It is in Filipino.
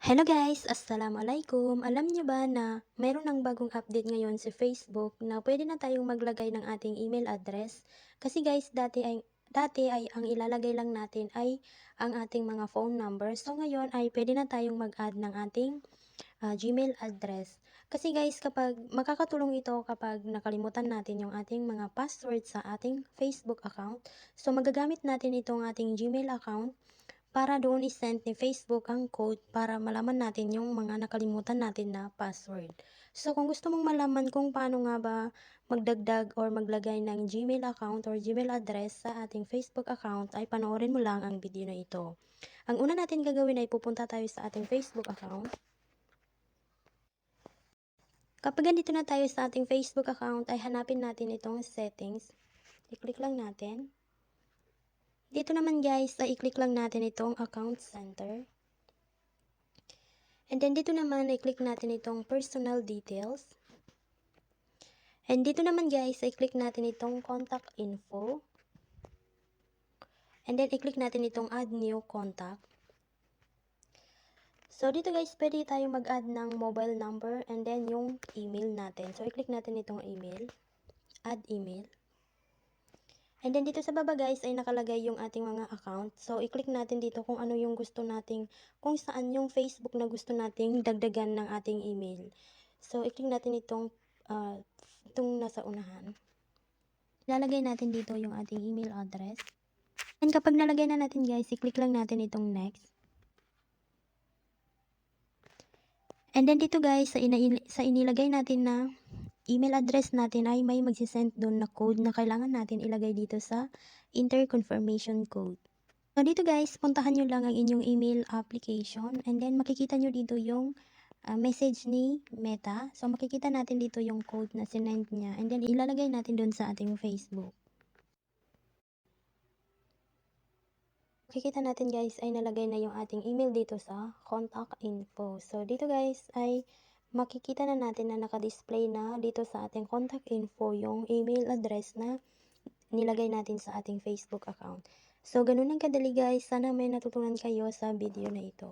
Hello guys! Assalamualaikum! Alam niyo ba na meron ng bagong update ngayon sa Facebook na pwede na tayong maglagay ng ating email address? Kasi guys, dati ay ang ilalagay lang natin ay ang ating mga phone number. So ngayon ay pwede na tayong mag-add ng ating Gmail address. Kasi guys, kapag makakatulong ito kapag nakalimutan natin yung ating mga password sa ating Facebook account. So magagamit natin itong ating Gmail account para doon i-send ni Facebook ang code para malaman natin yung mga nakalimutan natin na password. So kung gusto mong malaman kung paano nga ba magdagdag or maglagay ng Gmail account or Gmail address sa ating Facebook account ay panoorin mo lang ang video na ito. Ang una natin gagawin ay pupunta tayo sa ating Facebook account. Kapag nandito na tayo sa ating Facebook account ay hanapin natin itong settings. I-click lang natin. Dito naman guys ay i-click lang natin itong account center. And then dito naman i-click natin itong personal details. And dito naman guys i-click natin itong contact info. And then i-click natin itong add new contact. So dito guys pwede tayong mag-add ng mobile number and then yung email natin. So i-click natin itong email. Add email. And then dito sa baba guys ay nakalagay yung ating mga account. So i-click natin dito kung ano yung gusto nating, kung saan yung Facebook na gusto nating dagdagan ng ating email. So i-click natin itong nasa unahan. Lalagay natin dito yung ating email address. And kapag nalagay na natin guys, i-click lang natin itong next. And then dito guys, sa inilagay natin na email address natin ay may magsisend doon na code na kailangan natin ilagay dito sa enter confirmation code. So dito guys, puntahan nyo lang ang inyong email application and then makikita nyo dito yung message ni Meta. So makikita natin dito yung code na sinend niya and then ilalagay natin doon sa ating Facebook. Makikita natin guys ay nalagay na yung ating email dito sa contact info. So dito guys ay makikita na natin na naka-display na dito sa ating contact info yung email address na nilagay natin sa ating Facebook account. So ganun ang kadali guys, sana may natutunan kayo sa video na ito.